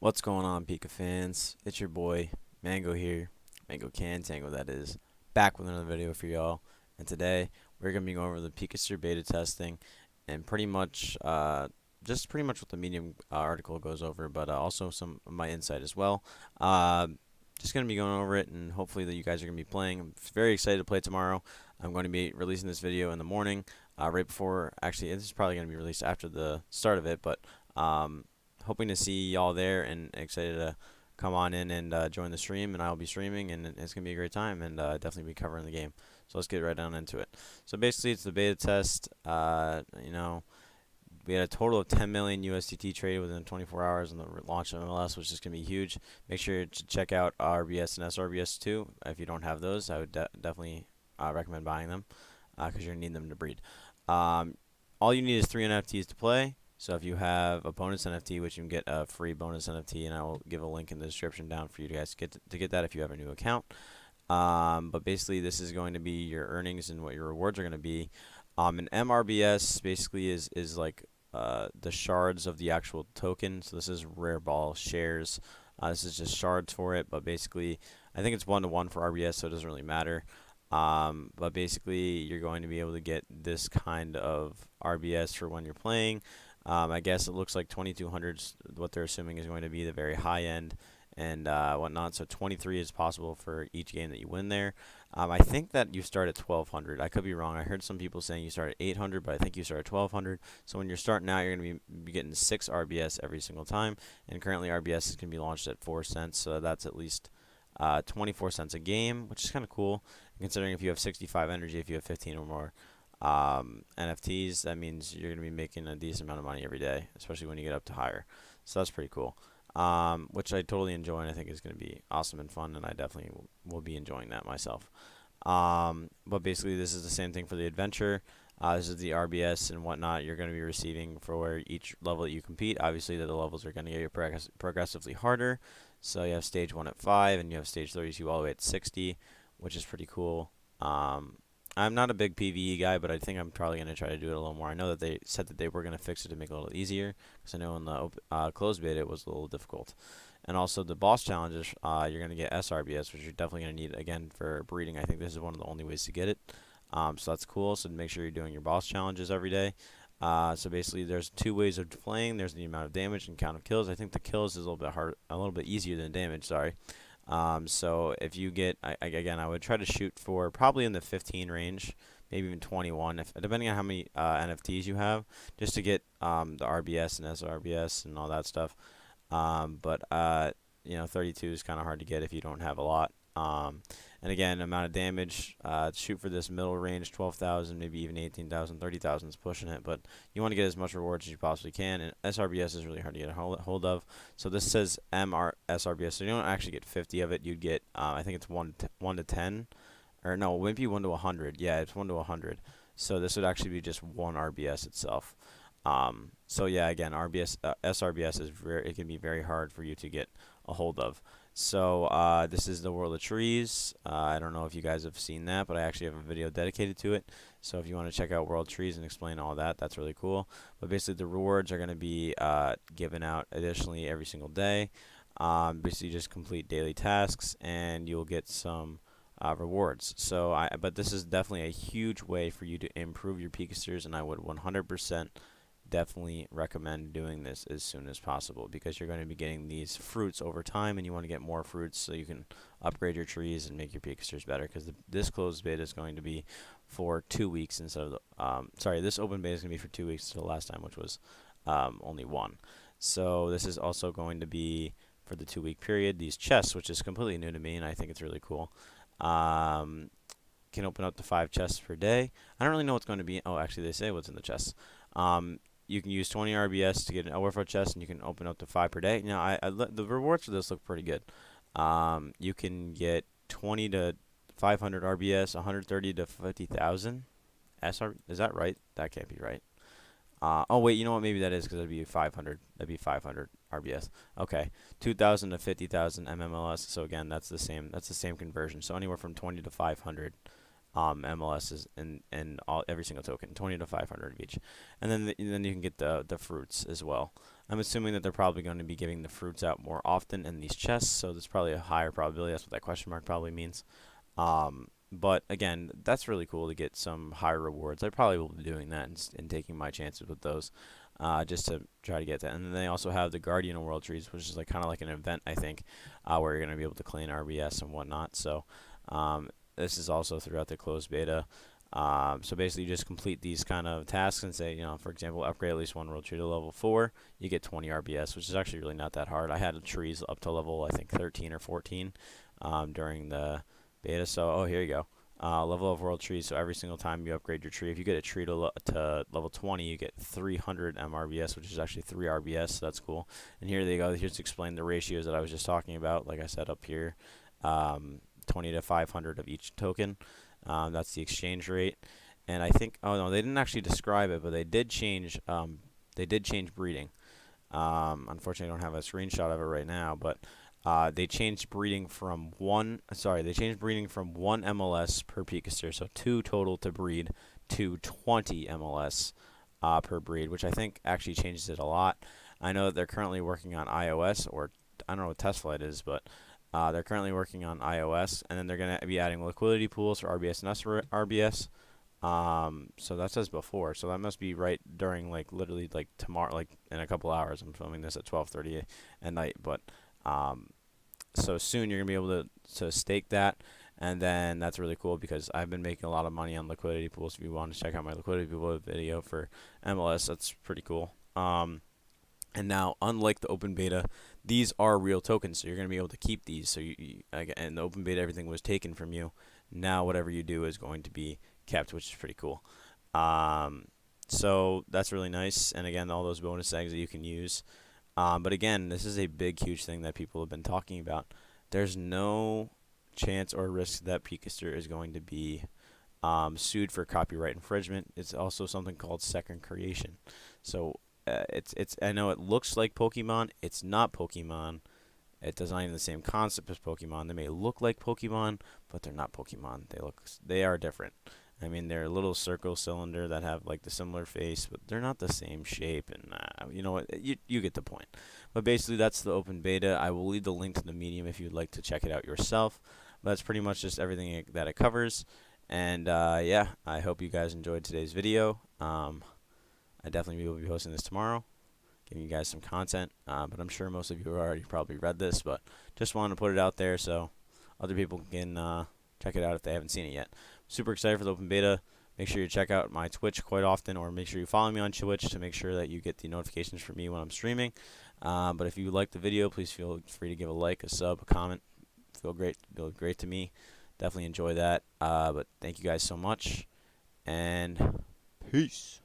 What's going on, Pika fans? It's your boy, Mango here. Mango Can Tango, that is. Back with another video for y'all. And today, we're going to be going over the Pikaster beta testing and just pretty much what the Medium article goes over, but also some of my insight as well. Uh, just going to be going over it, and hopefully that you guys are going to be playing. I'm very excited to play tomorrow. I'm going to be releasing this video in the morning, right before, actually, this is probably going to be released after the start of it, but hoping to see y'all there and excited to come on in and join the stream. And I'll be streaming, and it's gonna be a great time, and definitely be covering the game. So let's get right down into it. So basically, it's the beta test. We had a total of 10 million USDT traded within 24 hours on the launch of MLS, which is going to be huge. Make sure to check out RBS and SRBS too. If you don't have those, I would definitely recommend buying them because you're going to need them to breed. All you need is 3 NFTs to play. So if you have a bonus NFT, which you can get a free bonus NFT, and I will give a link in the description down for you guys to get that if you have a new account. But basically, this is going to be your earnings and what your rewards are going to be. An MRBS basically is like the shards of the actual token. So this is rare ball shares. This is just shards for it, but basically, I think it's 1-to-1 for RBS, so it doesn't really matter. But basically, you're going to be able to get this kind of RBS for when you're playing. I guess it looks like 2200 is what they're assuming is going to be the very high end and whatnot. So 23 is possible for each game that you win there. I think that you start at 1200. I could be wrong. I heard some people saying you start at 800, but I think you start at 1200. So when you're starting out, you're going to be getting 6 RBS every single time. And currently, RBS is going to be launched at 4 cents. So that's at least 24 cents a game, which is kind of cool. Considering if you have 65 energy, if you have 15 or more NFTs, that means you're going to be making a decent amount of money every day, especially when you get up to higher. So that's pretty cool, which I totally enjoy, and I think is going to be awesome and fun, and I definitely will be enjoying that myself. But basically, this is the same thing for the adventure. This is the RBS and whatnot you're going to be receiving for each level that you compete. Obviously, the levels are going to get you progressively harder. So you have stage 1 at 5, and you have stage 32 all the way at 60, which is pretty cool. I'm not a big PvE guy, but I think I'm probably going to try to do it a little more. I know that they said that they were going to fix it to make it a little easier, because I know in the closed beta it was a little difficult. And also the boss challenges, you're going to get SRBS, which you're definitely going to need, again, for breeding. I think this is one of the only ways to get it. So that's cool. So make sure you're doing your boss challenges every day. So basically, there's 2 ways of playing. There's the amount of damage and count of kills. I think the kills is a little bit a little bit easier than damage. Sorry. So if you get, again, I would try to shoot for probably in the 15 range, maybe even 21, depending on how many NFTs you have, just to get the RBS and SRBS and all that stuff. But 32 is kind of hard to get if you don't have a lot. And again, amount of damage, shoot for this middle range, 12,000, maybe even 18,000, 30,000 is pushing it, but you want to get as much rewards as you possibly can, and SRBS is really hard to get a hold of. So this says SRBS, so you don't actually get 50 of it. You'd get, I think it's 1 to 10, or no, it wouldn't be 1 to 100. Yeah, it's 1 to 100. So this would actually be just 1 RBS itself. So yeah, again, SRBS is it can be very hard for you to get a hold of. So this is the World of Trees. I don't know if you guys have seen that, but I actually have a video dedicated to it. So if you want to check out World Trees and explain all that, that's really cool. But basically, the rewards are going to be given out additionally every single day. Basically, just complete daily tasks, and you'll get some rewards. So, but this is definitely a huge way for you to improve your Pikasters, and I would 100% definitely recommend doing this as soon as possible, because you're going to be getting these fruits over time, and you want to get more fruits so you can upgrade your trees and make your Pikasters better, because this closed beta is going to be for 2 weeks instead of the this open beta is going to be for 2 weeks instead of last time, which was only 1. So this is also going to be for the 2-week period. These chests, which is completely new to me, and I think it's really cool, can open up to 5 chests per day. I don't really know what's going to be. Oh, actually, they say what's in the chests. You can use 20 RBS to get an overflow chest, and you can open up to 5 per day. Now, the rewards for this look pretty good. You can get 20 to 500 RBS, 130 to 50,000 SR. Is that right? That can't be right. Oh wait, you know what? Maybe that is, because that'd be 500. That'd be 500 RBS. Okay, 2,000 to 50,000 MMLS. So again, that's the same. That's the same conversion. So anywhere from 20 to 500 MLSs and every single token, 20 to 500 of each, and then you can get the fruits as well. I'm assuming that they're probably going to be giving the fruits out more often in these chests, so there's probably a higher probability. That's what that question mark probably means. But again, that's really cool to get some higher rewards. I probably will be doing that and taking my chances with those, just to try to get that. And then they also have the Guardian World Trees, which is like kind of like an event, I think, where you're going to be able to claim RBS and whatnot. So this is also throughout the closed beta. So basically, you just complete these kind of tasks and say, for example, upgrade at least one world tree to level 4. You get 20 RBS, which is actually really not that hard. I had trees up to level, I think, 13 or 14 during the beta. So, oh, here you go. Level of world trees. So every single time you upgrade your tree, if you get a tree to level 20, you get 300 MRBS, which is actually 3 RBS. So that's cool. And here they go. Here's to explain the ratios that I was just talking about. Like I said up here, 20 to 500 of each token. That's the exchange rate. And I think, oh no, they didn't actually describe it, but they did change. They did change breeding. Unfortunately, I don't have a screenshot of it right now, but they changed breeding from one. Sorry, they changed breeding from 1 MLS per Pikaster, so 2 total to breed, to 20 MLS per breed, which I think actually changes it a lot. I know that they're currently working on iOS, or I don't know what test flight is, but they're currently working on iOS, and then they're going to be adding liquidity pools for RBS and RBS. So that says before, so that must be right during literally tomorrow, like in a couple hours. I'm filming this at 12:30 at night, but so soon you're gonna be able to stake that, and then that's really cool because I've been making a lot of money on liquidity pools. If you want to check out my liquidity pool video for MLS, that's pretty cool. And now, unlike the open beta, these are real tokens, so you're going to be able to keep these. So in the open beta, everything was taken from you. Now, whatever you do is going to be kept, which is pretty cool. So that's really nice. And again, all those bonus eggs that you can use. But again, this is a big, huge thing that people have been talking about. There's no chance or risk that Pikaster is going to be sued for copyright infringement. It's also something called second creation. So it's I know it looks like Pokemon. It's not Pokemon. It does not even the same concept as Pokemon. They may look like Pokemon, but they're not Pokemon. They are different. I mean, they're a little circle cylinder that have like the similar face, but they're not the same shape. And you know what? You get the point. But basically, that's the open beta. I will leave the link to the Medium if you'd like to check it out yourself. But that's pretty much just everything that it covers. And yeah, I hope you guys enjoyed today's video. I definitely will be posting this tomorrow, giving you guys some content. But I'm sure most of you already probably read this, but just wanted to put it out there so other people can check it out if they haven't seen it yet. Super excited for the open beta. Make sure you check out my Twitch quite often, or make sure you follow me on Twitch to make sure that you get the notifications from me when I'm streaming. But if you like the video, please feel free to give a like, a sub, a comment. Feel great to me. Definitely enjoy that. But thank you guys so much, and peace.